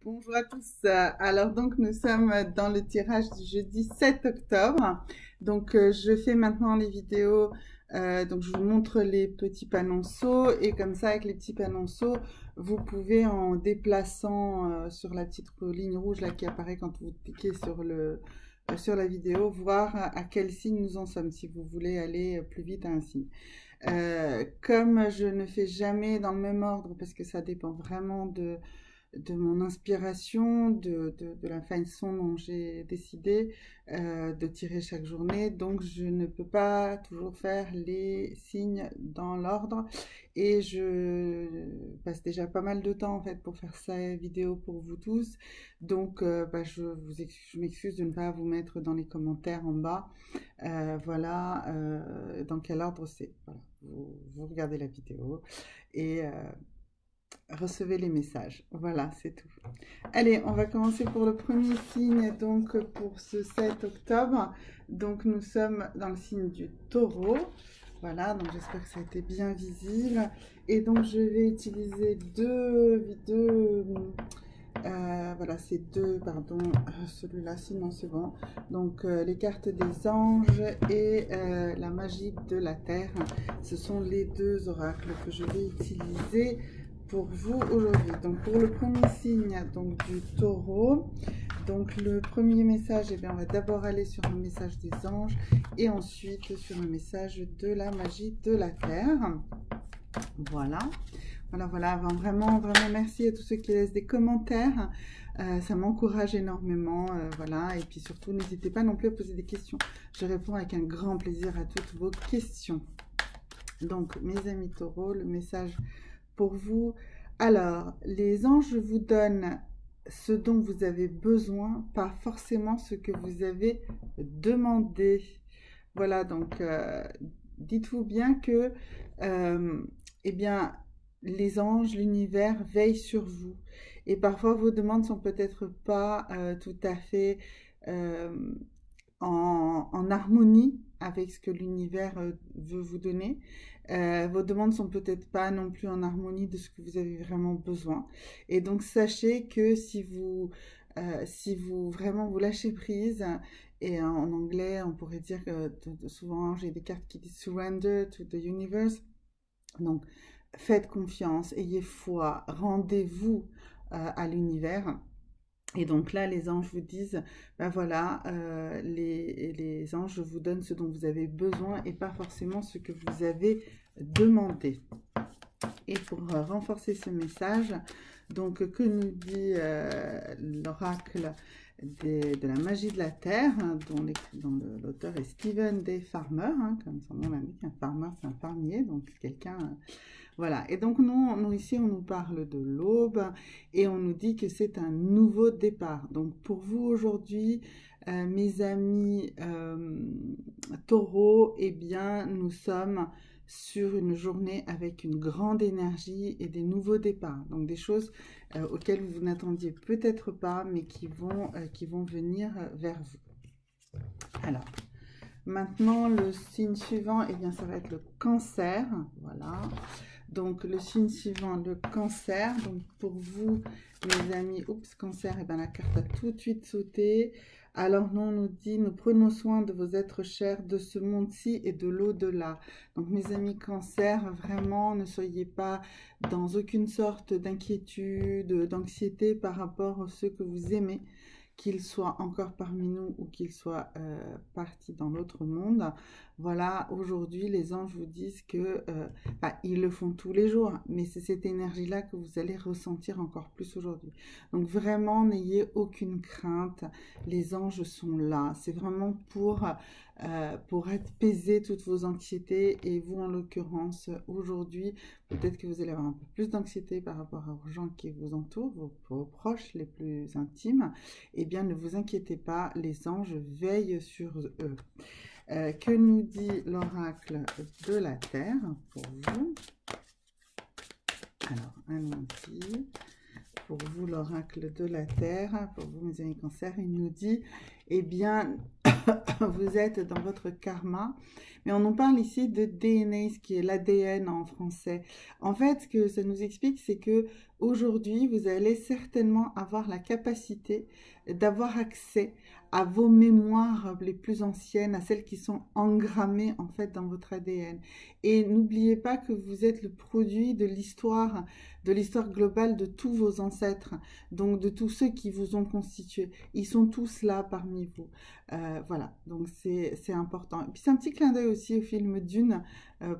Bonjour à tous. Alors donc nous sommes dans le tirage du jeudi 7 octobre. Donc je fais maintenant les vidéos. Donc je vous montre les petits panonceaux et comme ça avec les petits panonceaux, vous pouvez en déplaçant sur la petite ligne rouge là qui apparaît quand vous cliquez sur la vidéo, voir à quel signe nous en sommes si vous voulez aller plus vite à un signe. Comme je ne fais jamais dans le même ordre parce que ça dépend vraiment de mon inspiration, de la façon dont j'ai décidé de tirer chaque journée. Donc, je ne peux pas toujours faire les signes dans l'ordre. Et je passe déjà pas mal de temps, en fait, pour faire cette vidéo pour vous tous. Donc, je m'excuse de ne pas vous mettre dans les commentaires en bas. Voilà, dans quel ordre c'est. Voilà, vous regardez la vidéo et recevez les messages. Voilà, c'est tout. Allez, on va commencer pour le premier signe, donc pour ce 7 octobre. Donc nous sommes dans le signe du taureau. Voilà, donc j'espère que ça a été bien visible. Et donc je vais utiliser voilà, c'est deux, pardon, celui-là, sinon c'est bon. Donc les cartes des anges et la magie de la terre, ce sont les deux oracles que je vais utiliser pour vous aujourd'hui. Donc pour le premier signe donc du taureau, donc le premier message, eh bien, on va d'abord aller sur le message des anges et ensuite sur le message de la magie de la terre. Voilà. Voilà, vraiment merci à tous ceux qui laissent des commentaires, ça m'encourage énormément, voilà, et puis surtout n'hésitez pas non plus à poser des questions, je réponds avec un grand plaisir à toutes vos questions. Donc mes amis taureaux, le message pour vous. Alors, les anges vous donnent ce dont vous avez besoin, pas forcément ce que vous avez demandé. Voilà, donc dites-vous bien que, eh bien, les anges, l'univers veillent sur vous. Et parfois, vos demandes sont peut-être pas tout à fait en harmonie avec ce que l'univers veut vous donner. Vos demandes sont peut-être pas non plus en harmonie de ce que vous avez vraiment besoin. Et donc, sachez que si vous vraiment vous lâchez prise, et en anglais, on pourrait dire que souvent, j'ai des cartes qui disent « Surrender to the universe ». Donc, faites confiance, ayez foi, rendez-vous à l'univers. Et donc là, les anges vous disent, ben voilà, les anges vous donnent ce dont vous avez besoin et pas forcément ce que vous avez demandé. Et pour renforcer ce message, donc que nous dit l'oracle de la magie de la terre, hein, dont l'auteur est Stephen D. Farmer, hein, comme son nom l'indique, un farmer c'est un fermier, donc quelqu'un... voilà, et donc nous ici, on nous parle de l'aube et on nous dit que c'est un nouveau départ. Donc pour vous aujourd'hui, mes amis taureaux, eh bien nous sommes sur une journée avec une grande énergie et des nouveaux départs. Donc des choses auxquelles vous n'attendiez peut-être pas, mais qui vont venir vers vous. Alors, maintenant le signe suivant, eh bien ça va être le cancer. Voilà. Donc, le signe suivant, le cancer. Donc, pour vous, mes amis, oups, cancer, et bien la carte a tout de suite sauté. Alors, nous, on nous dit, nous prenons soin de vos êtres chers, de ce monde-ci et de l'au-delà. Donc, mes amis cancer, vraiment, ne soyez pas dans aucune sorte d'inquiétude, d'anxiété par rapport à ceux que vous aimez, qu'ils soient encore parmi nous ou qu'ils soient partis dans l'autre monde. Voilà, aujourd'hui, les anges vous disent que, ils le font tous les jours, mais c'est cette énergie-là que vous allez ressentir encore plus aujourd'hui. Donc vraiment, n'ayez aucune crainte, les anges sont là. C'est vraiment pour apaiser toutes vos anxiétés et vous, en l'occurrence, aujourd'hui, peut-être que vous allez avoir un peu plus d'anxiété par rapport aux gens qui vous entourent, vos proches les plus intimes. Eh bien, ne vous inquiétez pas, les anges veillent sur eux. Que nous dit l'oracle de la terre pour vous? Alors, allons-y. Pour vous, l'oracle de la terre, pour vous, mes amis cancer, il nous dit, eh bien, vous êtes dans votre karma. Mais on nous parle ici de DNA, ce qui est l'ADN en français. En fait, ce que ça nous explique, c'est que aujourd'hui, vous allez certainement avoir la capacité d'avoir accès à vos mémoires les plus anciennes, à celles qui sont engrammées en fait dans votre ADN. Et n'oubliez pas que vous êtes le produit de l'histoire globale de tous vos ancêtres, donc de tous ceux qui vous ont constitué. Ils sont tous là parmi vous. Voilà, donc c'est important. Et puis c'est un petit clin d'œil aussi au film Dune,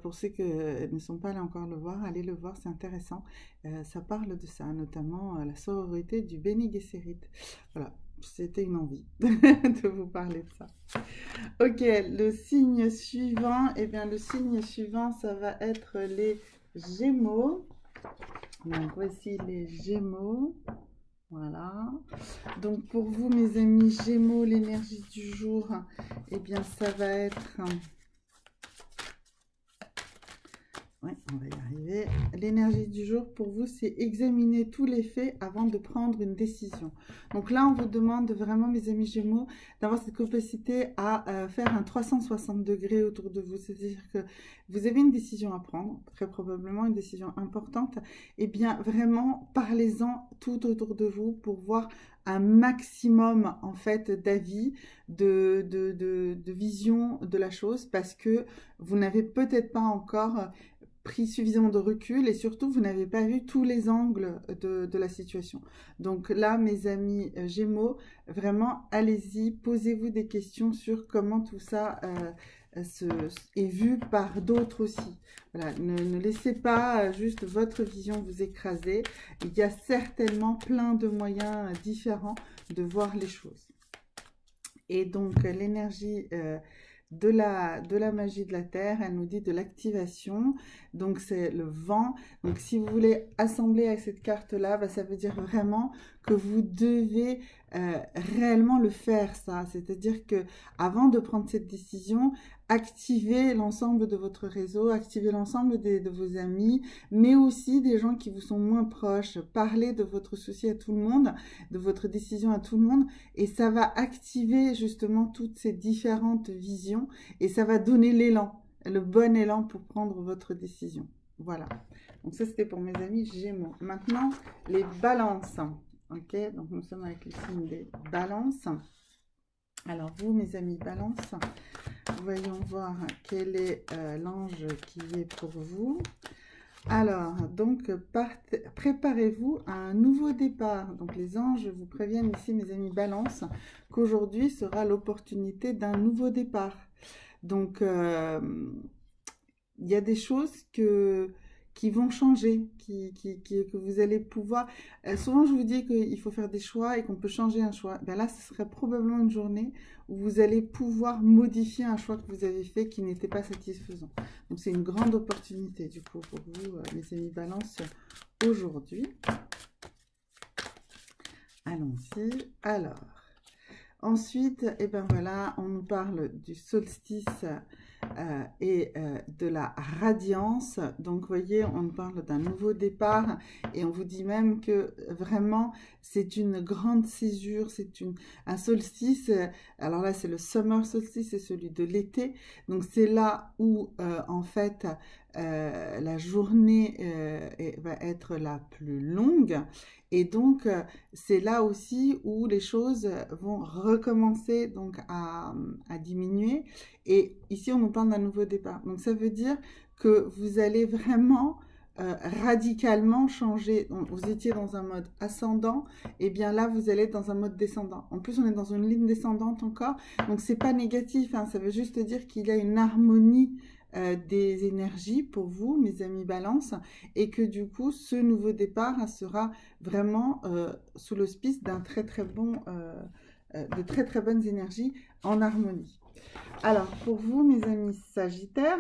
pour ceux qui ne sont pas allés encore le voir, allez le voir, c'est intéressant. Ça parle de ça, notamment la sororité du Bene Gesserit. Voilà, c'était une envie de vous parler de ça. Ok, le signe suivant, eh bien le signe suivant, ça va être les Gémeaux. Donc voici les Gémeaux. Voilà. Donc pour vous, mes amis Gémeaux, l'énergie du jour, eh bien ça va être... Oui, on va y arriver. L'énergie du jour pour vous, c'est examiner tous les faits avant de prendre une décision. Donc là, on vous demande vraiment, mes amis Gémeaux, d'avoir cette capacité à faire un 360 degrés autour de vous. C'est-à-dire que vous avez une décision à prendre, très probablement une décision importante. Eh bien, vraiment, parlez-en tout autour de vous pour voir un maximum, en fait, d'avis, de vision de la chose, parce que vous n'avez peut-être pas encore pris suffisamment de recul et surtout vous n'avez pas vu tous les angles de la situation. Donc là, mes amis Gémeaux, vraiment allez-y, posez-vous des questions sur comment tout ça est vu par d'autres aussi. Voilà, ne laissez pas juste votre vision vous écraser. Il y a certainement plein de moyens différents de voir les choses. Et donc l'énergie de la magie de la terre, elle nous dit de l'activation, donc c'est le vent. Donc si vous voulez assembler avec cette carte là, ça veut dire vraiment que vous devez réellement le faire, ça, c'est-à-dire que avant de prendre cette décision, activez l'ensemble de votre réseau, activez l'ensemble de vos amis, mais aussi des gens qui vous sont moins proches. Parlez de votre souci à tout le monde, de votre décision à tout le monde, et ça va activer justement toutes ces différentes visions, et ça va donner l'élan, le bon élan pour prendre votre décision. Voilà, donc ça c'était pour mes amis Gémeaux. Maintenant, les balances. Ok, donc nous sommes avec les signes des balances. Alors vous, mes amis balances, voyons voir quel est l'ange qui est pour vous. Alors, donc, préparez-vous à un nouveau départ. Donc, les anges vous préviennent ici, mes amis balance, qu'aujourd'hui sera l'opportunité d'un nouveau départ. Donc, il y a des choses qui vont changer, que vous allez pouvoir... souvent, je vous dis qu'il faut faire des choix et qu'on peut changer un choix. Ben là, ce serait probablement une journée où vous allez pouvoir modifier un choix que vous avez fait qui n'était pas satisfaisant. Donc, c'est une grande opportunité, du coup, pour vous, les amis balance, aujourd'hui. Allons-y. Alors, ensuite, eh ben voilà, on nous parle du solstice et de la radiance. Donc, vous voyez, on nous parle d'un nouveau départ et on vous dit même que vraiment, c'est une grande césure, c'est un solstice. Alors là, c'est le summer solstice, c'est celui de l'été. Donc, c'est là où, en fait, la journée va être la plus longue. Et donc, c'est là aussi où les choses vont recommencer donc à diminuer. Et ici, on nous parle d'un nouveau départ. Donc, ça veut dire que vous allez vraiment radicalement changer. Donc, vous étiez dans un mode ascendant, et bien là, vous allez être dans un mode descendant. En plus, on est dans une ligne descendante encore. Donc, c'est pas négatif, hein, ça veut juste dire qu'il y a une harmonie des énergies pour vous, mes amis balance, et que du coup, ce nouveau départ sera vraiment sous l'auspice d'un très bon, de très bonnes énergies en harmonie. Alors, pour vous, mes amis Sagittaires,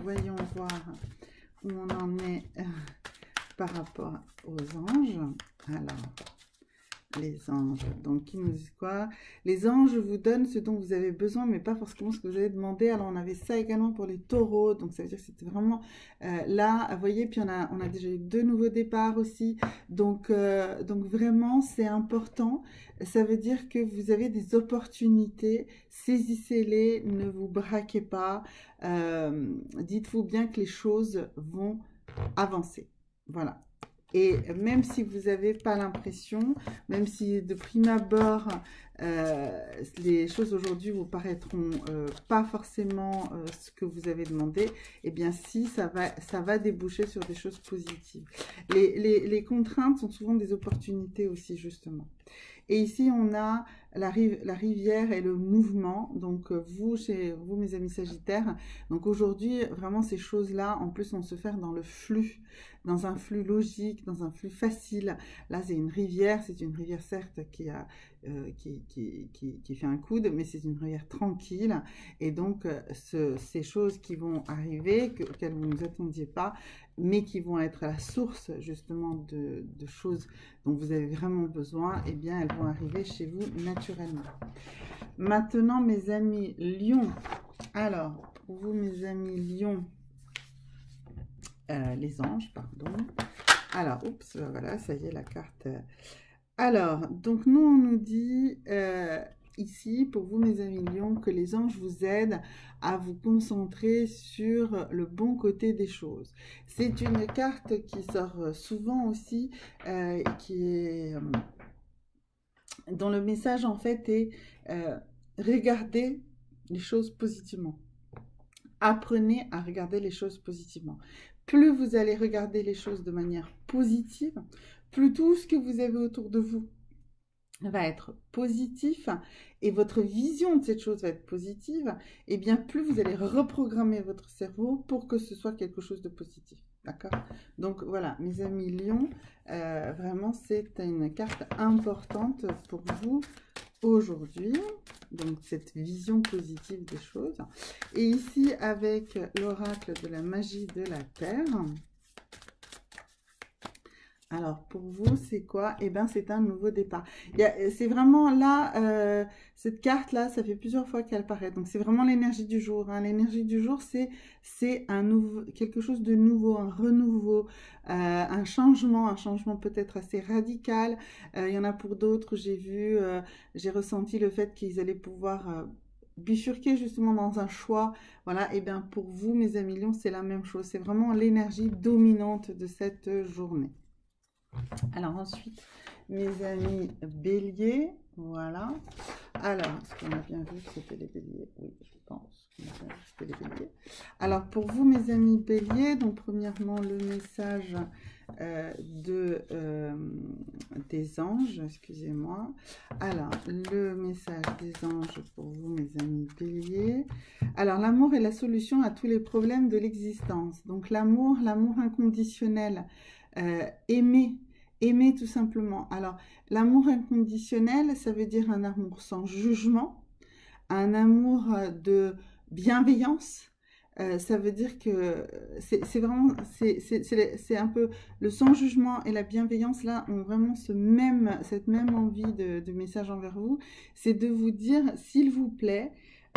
voyons voir où on en est par rapport aux anges. Alors, les anges, donc ils nous disent quoi? Les anges vous donnent ce dont vous avez besoin, mais pas forcément ce que vous avez demandé. Alors on avait ça également pour les taureaux, donc ça veut dire que c'était vraiment là, vous voyez, puis on a déjà eu 2 nouveaux départs aussi, donc vraiment c'est important. Ça veut dire que vous avez des opportunités, saisissez-les, ne vous braquez pas, dites-vous bien que les choses vont avancer. Voilà. Et même si vous n'avez pas l'impression, même si de prime abord, les choses aujourd'hui vous paraîtront pas forcément ce que vous avez demandé, eh bien si, ça va déboucher sur des choses positives. Les contraintes sont souvent des opportunités aussi, justement. Et ici, on a la rivière et le mouvement. Donc, vous, mes amis Sagittaires, donc aujourd'hui, vraiment, ces choses-là, en plus, on se fait dans le flux, dans un flux logique, dans un flux facile. Là, c'est une rivière certes qui fait un coude, mais c'est une rivière tranquille. Et donc, ces choses qui vont arriver, auxquelles vous ne vous attendiez pas, mais qui vont être la source justement de choses dont vous avez vraiment besoin, eh bien, elles vont arriver chez vous naturellement. Maintenant, mes amis Lion. Alors, pour vous, mes amis Lion, les anges, pardon. Alors, oups, voilà, ça y est, la carte. Alors, donc nous, on nous dit ici, pour vous, mes amis Lions, que les anges vous aident à vous concentrer sur le bon côté des choses. C'est une carte qui sort souvent aussi, qui est dont le message en fait est regardez les choses positivement. Apprenez à regarder les choses positivement. Plus vous allez regarder les choses de manière positive, plus tout ce que vous avez autour de vous va être positif et votre vision de cette chose va être positive, et bien plus vous allez reprogrammer votre cerveau pour que ce soit quelque chose de positif. D'accord? Donc voilà, mes amis Lions, vraiment c'est une carte importante pour vous aujourd'hui. Donc cette vision positive des choses. Et ici avec l'oracle de la magie de la Terre. Alors, pour vous, c'est quoi? Eh bien, c'est un nouveau départ. C'est vraiment là, cette carte-là, ça fait plusieurs fois qu'elle paraît. Donc, c'est vraiment l'énergie du jour. Hein. L'énergie du jour, c'est quelque chose de nouveau, un renouveau, un changement peut-être assez radical. Il y en a pour d'autres, j'ai ressenti le fait qu'ils allaient pouvoir bifurquer justement dans un choix. Voilà, et bien pour vous, mes amis Lions, c'est la même chose. C'est vraiment l'énergie dominante de cette journée. Alors ensuite, mes amis béliers, voilà. Alors, est-ce qu'on a bien vu que c'était les béliers? Oui, je pense qu'on a bien vu que c'était les béliers. Alors, pour vous, mes amis béliers, donc premièrement, le message des anges, excusez-moi. Alors, le message des anges pour vous, mes amis béliers. Alors, l'amour est la solution à tous les problèmes de l'existence. Donc, l'amour inconditionnel, aimer tout simplement. Alors, l'amour inconditionnel, ça veut dire un amour sans jugement, un amour de bienveillance. Ça veut dire que c'est vraiment, c'est un peu le sans jugement et la bienveillance, là, ont vraiment cette même envie de message envers vous. C'est de vous dire, s'il vous plaît,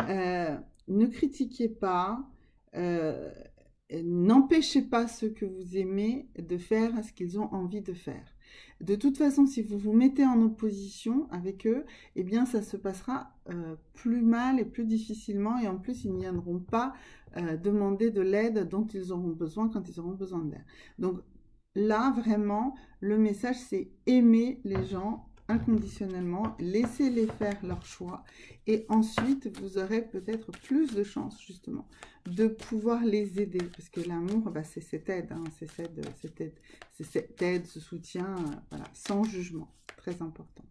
ne critiquez pas, n'empêchez pas ceux que vous aimez de faire ce qu'ils ont envie de faire. De toute façon, si vous vous mettez en opposition avec eux, eh bien, ça se passera plus mal et plus difficilement. Et en plus, ils ne viendront pas demander de l'aide dont ils auront besoin quand ils auront besoin d'aide. Donc là, vraiment, le message, c'est aimer les gens inconditionnellement, laissez-les faire leur choix. Et ensuite, vous aurez peut-être plus de chances, justement, de pouvoir les aider. Parce que l'amour, bah, c'est cette aide, hein, c'est cette aide, ce soutien, voilà, sans jugement. Très important.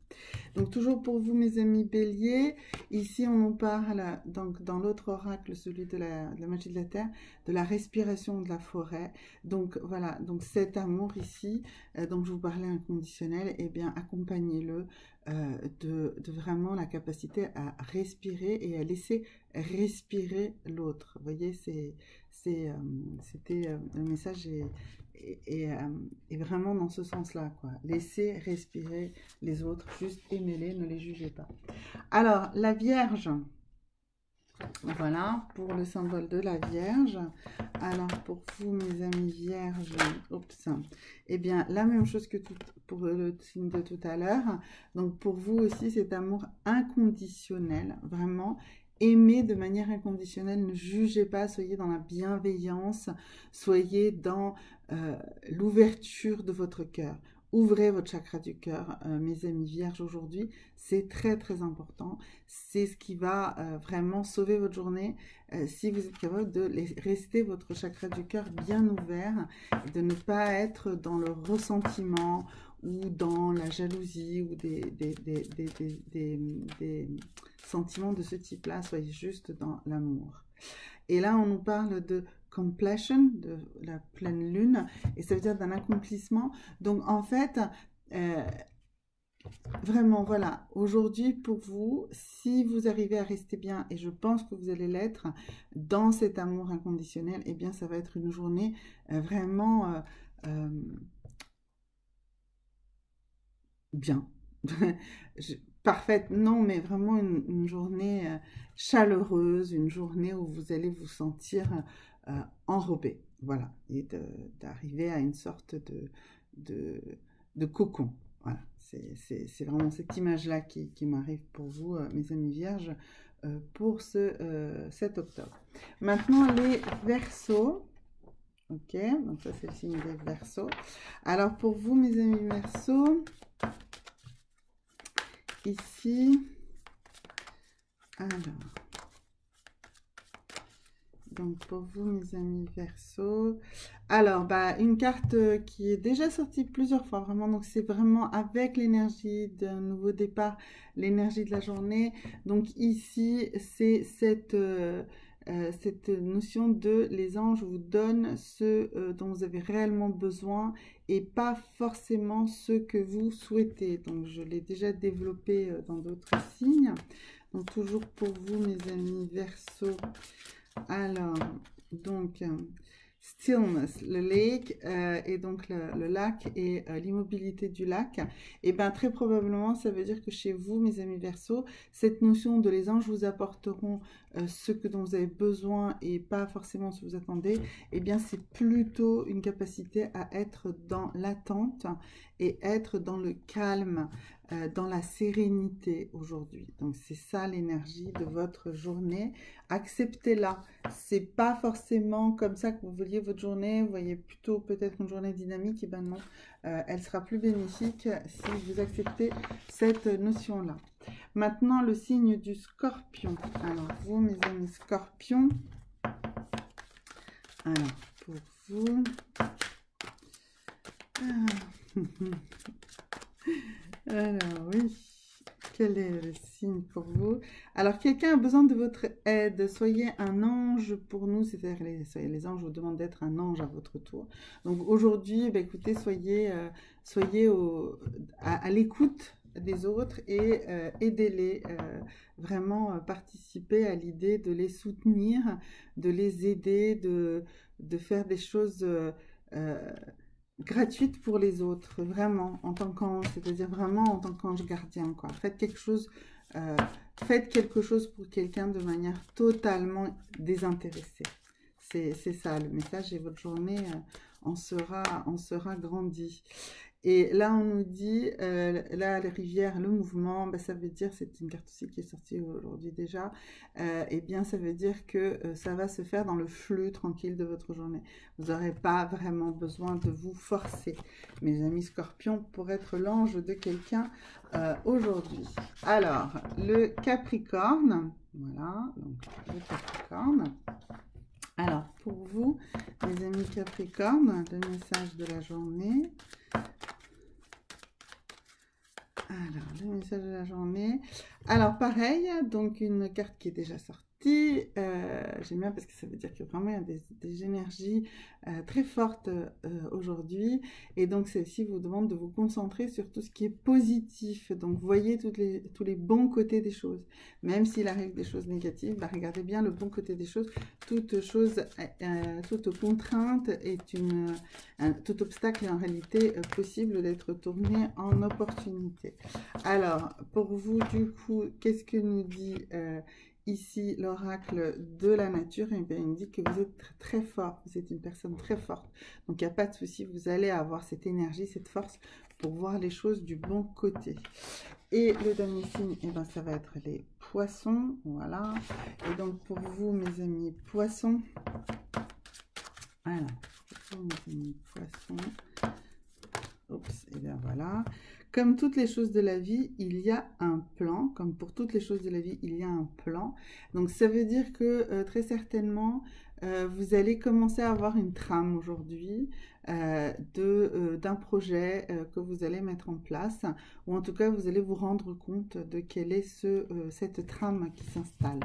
Donc, toujours pour vous, mes amis béliers, ici, on nous parle, donc, dans l'autre oracle, celui de la magie de la Terre, de la respiration de la forêt. Donc, voilà, donc cet amour ici, dont je vous parlais inconditionnel, eh bien, accompagnez-le de vraiment la capacité à respirer et à laisser respirer l'autre. Vous voyez, c'était le message est vraiment dans ce sens-là, quoi. Laissez respirer les autres, juste aimez-les, ne les jugez pas. Alors, la Vierge, voilà, pour le symbole de la Vierge. Alors, pour vous, mes amis Vierges, oups, eh bien, la même chose que pour le signe de tout à l'heure. Donc, pour vous aussi, cet amour inconditionnel, vraiment, aimez de manière inconditionnelle, ne jugez pas, soyez dans la bienveillance, soyez dans l'ouverture de votre cœur. Ouvrez votre chakra du cœur, mes amis vierges, aujourd'hui. C'est très, très important. C'est ce qui va vraiment sauver votre journée si vous êtes capable de rester votre chakra du cœur bien ouvert, de ne pas être dans le ressentiment ou dans la jalousie ou des sentiments de ce type-là. Soyez juste dans l'amour. Et là, on nous parle de completion, de la pleine lune, et ça veut dire d'un accomplissement. Donc, en fait, vraiment, voilà, aujourd'hui, pour vous, si vous arrivez à rester bien, et je pense que vous allez l'être, dans cet amour inconditionnel, eh bien, ça va être une journée vraiment bien. Parfaite, non, mais vraiment une journée chaleureuse, une journée où vous allez vous sentir enrobé, voilà, et d'arriver à une sorte de cocon. Voilà, c'est vraiment cette image-là qui m'arrive pour vous, mes amis vierges, pour ce 7 octobre. Maintenant, les Verseaux. Ok, donc ça c'est le signe des Verseaux. Alors pour vous, mes amis Verseaux, ici, alors, donc pour vous, mes amis Verseaux, alors, une carte qui est déjà sortie plusieurs fois, vraiment, donc c'est vraiment avec l'énergie d'un nouveau départ, l'énergie de la journée. Donc ici, c'est cette notion de les anges vous donnent ce dont vous avez réellement besoin et pas forcément ce que vous souhaitez. Donc, je l'ai déjà développé dans d'autres signes. Donc, toujours pour vous, mes amis Verseaux. Alors, donc, stillness, le lake, et donc le lac et l'immobilité du lac, et bien très probablement, ça veut dire que chez vous, mes amis Verseaux, cette notion de les anges vous apporteront ce dont vous avez besoin et pas forcément ce que vous attendez, et bien c'est plutôt une capacité à être dans l'attente et être dans le calme, dans la sérénité aujourd'hui. Donc c'est ça l'énergie de votre journée. Acceptez-la. C'est pas forcément comme ça que vous vouliez votre journée. Vous voyez plutôt peut-être une journée dynamique. Et ben non, elle sera plus bénéfique si vous acceptez cette notion-là. Maintenant, le signe du Scorpion. Alors vous, mes amis Scorpions. Alors pour vous. Alors oui, quel est le signe pour vous? Alors quelqu'un a besoin de votre aide, soyez un ange pour nous, c'est-à-dire les anges vous demandent d'être un ange à votre tour. Donc aujourd'hui, écoutez, soyez à l'écoute des autres et aidez-les, vraiment participer à l'idée de les soutenir, de les aider, de faire des choses gratuite pour les autres, vraiment, en tant qu'ange, c'est-à-dire vraiment en tant qu'ange gardien, quoi. Faites quelque chose pour quelqu'un de manière totalement désintéressée. C'est ça, le message, et votre journée en sera grandie. Et là, on nous dit, là, les rivières, le mouvement, ça veut dire, c'est une carte aussi qui est sortie aujourd'hui déjà, eh bien, ça veut dire que ça va se faire dans le flux tranquille de votre journée. Vous n'aurez pas vraiment besoin de vous forcer, mes amis Scorpions, pour être l'ange de quelqu'un aujourd'hui. Alors, le Capricorne, voilà, donc le Capricorne. Alors, pour vous, mes amis Capricorne, le message de la journée. Alors, le message de la journée. Alors, pareil, donc une carte qui est déjà sortie. J'aime bien parce que ça veut dire que vraiment il y a des énergies très fortes aujourd'hui. Et donc, celle-ci vous demande de vous concentrer sur tout ce qui est positif. Donc, voyez tous les bons côtés des choses. Même s'il arrive des choses négatives, regardez bien le bon côté des choses. Toute contrainte est tout obstacle est en réalité possible d'être tourné en opportunité. Alors, pour vous, du coup, qu'est-ce que nous dit ici l'oracle de la nature, et bien, il me dit que vous êtes très fort, vous êtes une personne très forte. Donc il n'y a pas de souci, vous allez avoir cette énergie, cette force pour voir les choses du bon côté. Et le dernier signe, eh ben, ça va être les poissons, voilà. Et donc pour vous, mes amis poissons, voilà, pour vous, mes amis poissons, oups, et bien voilà. Comme toutes les choses de la vie, il y a un plan. Comme pour toutes les choses de la vie, il y a un plan. Donc ça veut dire que très certainement, vous allez commencer à avoir une trame aujourd'hui d'un projet que vous allez mettre en place. Ou en tout cas, vous allez vous rendre compte de quelle est cette trame qui s'installe.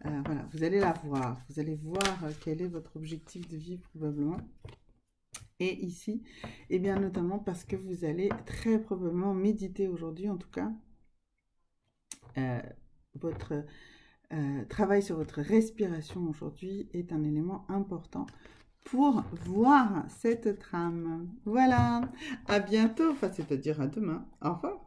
Voilà, vous allez la voir. Vous allez voir quel est votre objectif de vie probablement. Et ici, eh bien notamment parce que vous allez très probablement méditer aujourd'hui, en tout cas, votre travail sur votre respiration aujourd'hui est un élément important pour voir cette trame. Voilà, à bientôt, enfin c'est-à-dire à demain. Au revoir.